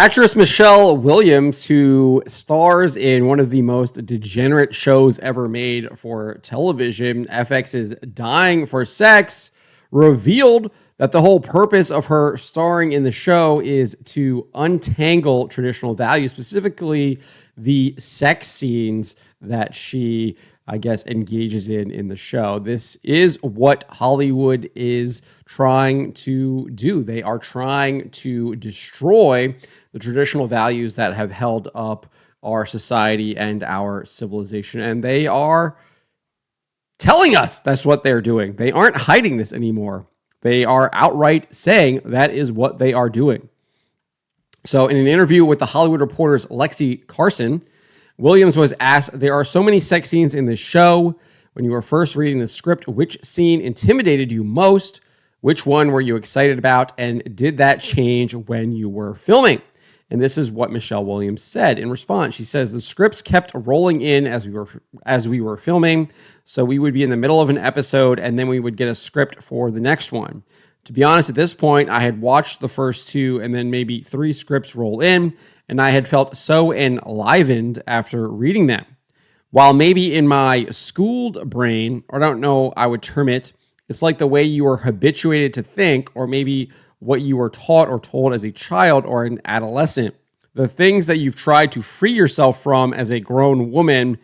Actress Michelle Williams, who stars in one of the most degenerate shows ever made for television, FX's Dying for Sex, revealed that the whole purpose of her starring in the show is to untangle traditional values, specifically the sex scenes that she, I guess, engages in the show. This is what Hollywood is trying to do. They are trying to destroy the traditional values that have held up our society and our civilization. And they are telling us that's what they're doing. They aren't hiding this anymore. They are outright saying that is what they are doing. So in an interview with The Hollywood Reporter's Lexi Carson, Williams was asked, "There are so many sex scenes in this show. When you were first reading the script, which scene intimidated you most? Which one were you excited about? And did that change when you were filming?" And this is what Michelle Williams said in response. She says, "The scripts kept rolling in as we were filming. So we would be in the middle of an episode and then we would get a script for the next one. To be honest, at this point, I had watched the first two and then maybe 3 scripts roll in, and I had felt so enlivened after reading them. While maybe in my schooled brain, or I don't know I would term it, it's like the way you were habituated to think, or maybe what you were taught or told as a child or an adolescent. The things that you've tried to free yourself from as a grown woman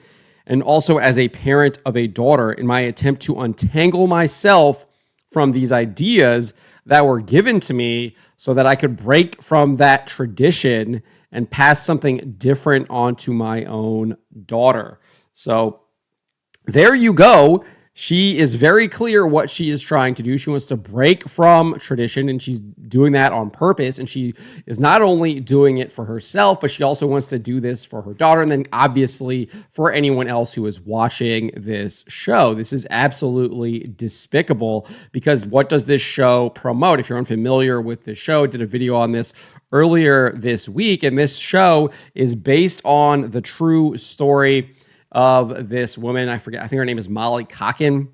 and also as a parent of a daughter in my attempt to untangle myself from these ideas that were given to me so that I could break from that tradition and pass something different on to my own daughter." So there you go. She is very clear what she is trying to do. She wants to break from tradition, and she's doing that on purpose. And she is not only doing it for herself, but she also wants to do this for her daughter, and then obviously for anyone else who is watching this show. This is absolutely despicable, because what does this show promote? If you're unfamiliar with the show, I did a video on this earlier this week, and this show is based on the true story of this woman. I think her name is Molly Cocken.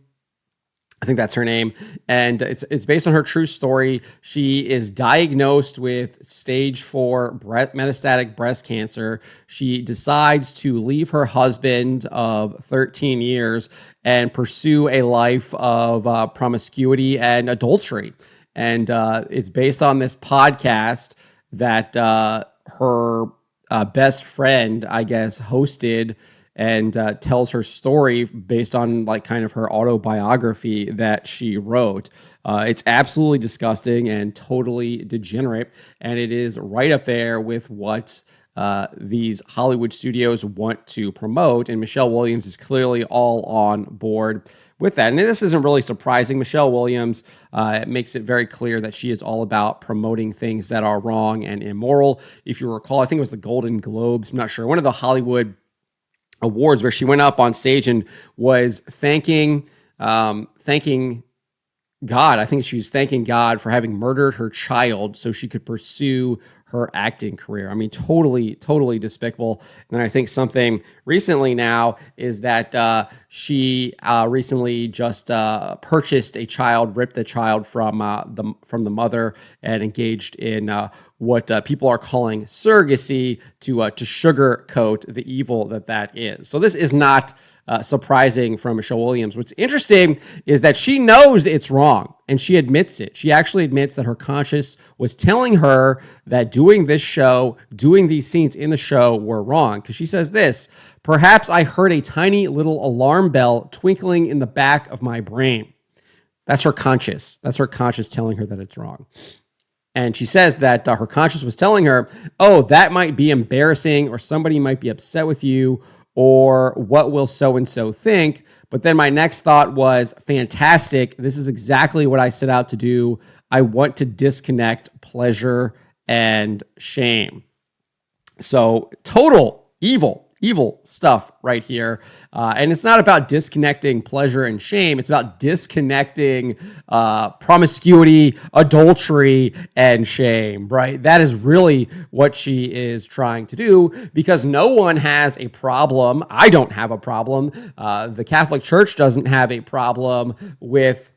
I think that's her name. And it's based on her true story. She is diagnosed with stage 4 metastatic breast cancer. She decides to leave her husband of 13 years and pursue a life of promiscuity and adultery. And it's based on this podcast that her best friend, I guess, hosted, and tells her story based on like kind of her autobiography that she wrote. It's absolutely disgusting and totally degenerate, and it is right up there with what these Hollywood studios want to promote, and Michelle Williams is clearly all on board with that. And this isn't really surprising. Michelle Williams makes it very clear that she is all about promoting things that are wrong and immoral. If you recall, I think it was the Golden Globes, I'm not sure, one of the Hollywood Awards where she went up on stage and was thanking God. I think she was thanking God for having murdered her child so she could pursue her acting career. I mean, totally despicable. And I think something recently now is that she recently just purchased a child, ripped the child from the mother, and engaged in what people are calling surrogacy to sugarcoat the evil that is. So this is not surprising from Michelle Williams. What's interesting is that she knows it's wrong, and she admits it. She actually admits that her conscience was telling her that doing this show, doing these scenes in the show were wrong. Because she says this, "Perhaps I heard a tiny little alarm bell twinkling in the back of my brain." That's her conscience. That's her conscience telling her that it's wrong. And she says that her conscience was telling her, "Oh, that might be embarrassing, or somebody might be upset with you, or what will so-and-so think?" But then my next thought was, fantastic. This is exactly what I set out to do. I want to disconnect pleasure and shame. So total evil stuff right here. And it's not about disconnecting pleasure and shame. It's about disconnecting promiscuity, adultery, and shame, right? That is really what she is trying to do, because no one has a problem. I don't have a problem. The Catholic Church doesn't have a problem with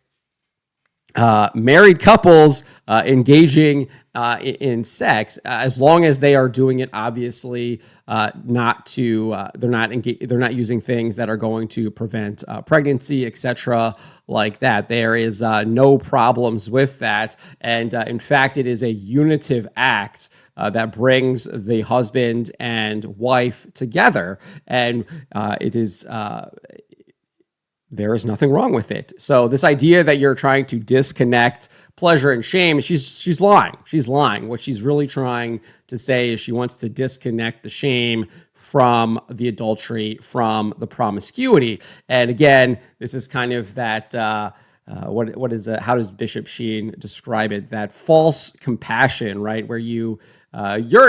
married couples engaging in sex, as long as they are doing it, obviously, not to they're not using things that are going to prevent pregnancy, etc., like that. There is no problems with that, and in fact, it is a unitive act that brings the husband and wife together, and it is. There is nothing wrong with it. So this idea that you're trying to disconnect pleasure and shame, she's lying. She's lying. What she's really trying to say is she wants to disconnect the shame from the adultery, from the promiscuity. And again, this is kind of that what is how does Bishop Sheen describe it? That false compassion, right? Where you're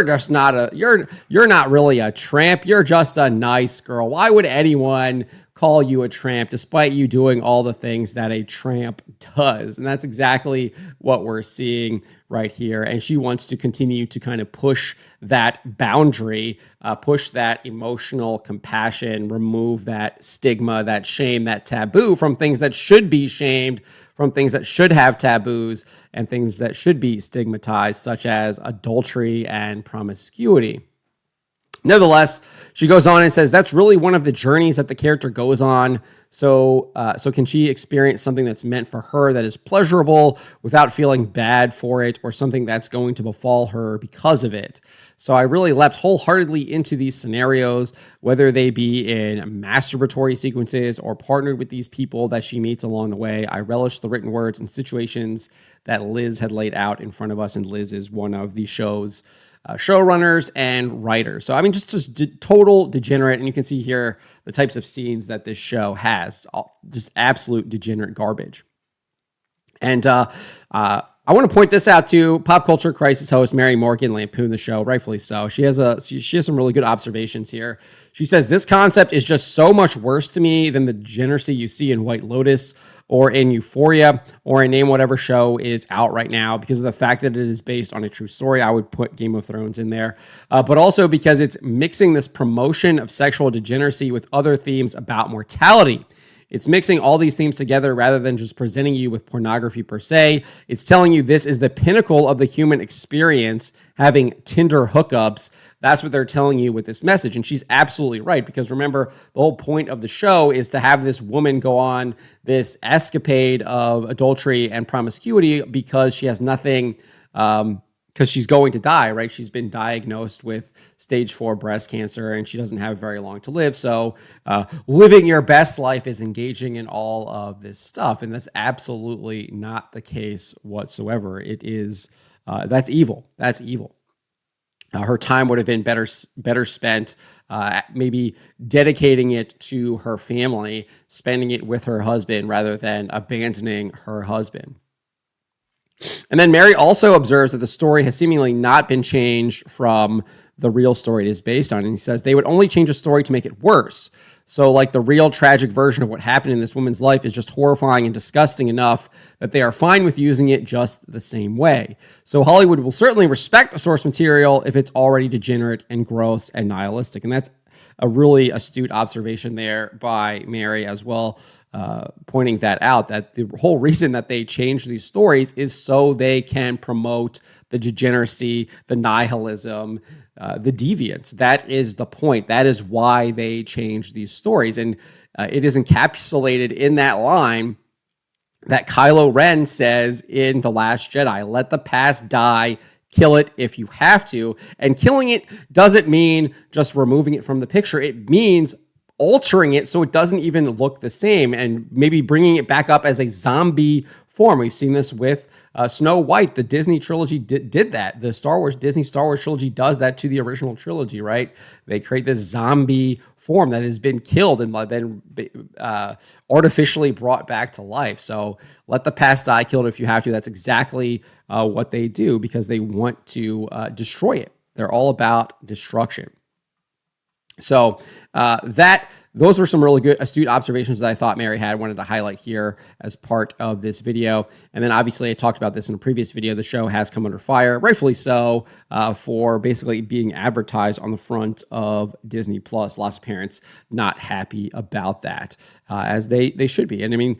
just not you're not really a tramp. You're just a nice girl. Why would anyone call you a tramp despite you doing all the things that a tramp does? And that's exactly what we're seeing right here. And she wants to continue to kind of push that boundary, push that emotional compassion, remove that stigma, that shame, that taboo from things that should be shamed, from things that should have taboos, and things that should be stigmatized, such as adultery and promiscuity. Nevertheless, she goes on and says that's really one of the journeys that the character goes on. So can she experience something that's meant for her that is pleasurable without feeling bad for it, or something that's going to befall her because of it? So I really leapt wholeheartedly into these scenarios, whether they be in masturbatory sequences or partnered with these people that she meets along the way. I relish the written words and situations that Liz had laid out in front of us, and Liz is one of the show's showrunners and writers. So, I mean, just total degenerate. And you can see here the types of scenes that this show has, just absolute degenerate garbage. And I want to point this out to Pop Culture Crisis host Mary Morgan lampoon the show, rightfully so. She has some really good observations here. She says, this concept is just so much worse to me than the degeneracy you see in White Lotus or in Euphoria or in name whatever show is out right now, because of the fact that it is based on a true story. I would put Game of Thrones in there, but also because it's mixing this promotion of sexual degeneracy with other themes about mortality. It's mixing all these themes together rather than just presenting you with pornography per se. It's telling you this is the pinnacle of the human experience, having Tinder hookups. That's what they're telling you with this message. And she's absolutely right, because remember, the whole point of the show is to have this woman go on this escapade of adultery and promiscuity because she has nothing, because she's going to die, right? She's been diagnosed with stage 4 breast cancer and she doesn't have very long to live. So living your best life is engaging in all of this stuff. And that's absolutely not the case whatsoever. It is, that's evil. That's evil. Her time would have been better spent maybe dedicating it to her family, spending it with her husband rather than abandoning her husband. And then Mary also observes that the story has seemingly not been changed from the real story it is based on. And he says they would only change a story to make it worse. So like the real tragic version of what happened in this woman's life is just horrifying and disgusting enough that they are fine with using it just the same way. So Hollywood will certainly respect the source material if it's already degenerate and gross and nihilistic. And that's a really astute observation there by Mary as well, pointing that out, that the whole reason that they change these stories is so they can promote the degeneracy, the nihilism, the deviance. That is the point. That is why they change these stories. And it is encapsulated in that line that Kylo Ren says in The Last Jedi, let the past die, kill it if you have to. And killing it doesn't mean just removing it from the picture. It means altering it so it doesn't even look the same, and maybe bringing it back up as a zombie form. We've seen this with Snow White. The Disney trilogy did that. The Disney Star Wars trilogy does that to the original trilogy, right? They create this zombie form that has been killed and then artificially brought back to life. So let the past die, kill it if you have to. That's exactly what they do, because they want to destroy it. They're all about destruction. So those were some really good, astute observations that I thought Mary had wanted to highlight here as part of this video. And then obviously I talked about this in a previous video. The show has come under fire, rightfully so, for basically being advertised on the front of Disney Plus. Lots of parents not happy about that, as they should be. And I mean,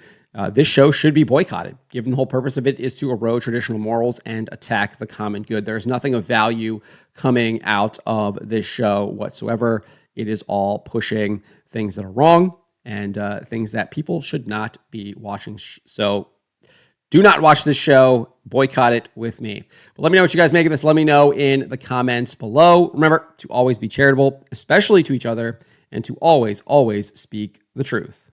This show should be boycotted, given the whole purpose of it is to erode traditional morals and attack the common good. There's nothing of value coming out of this show whatsoever. It is all pushing things that are wrong and things that people should not be watching. So do not watch this show. Boycott it with me. But let me know what you guys make of this. Let me know in the comments below. Remember to always be charitable, especially to each other, and to always, always speak the truth.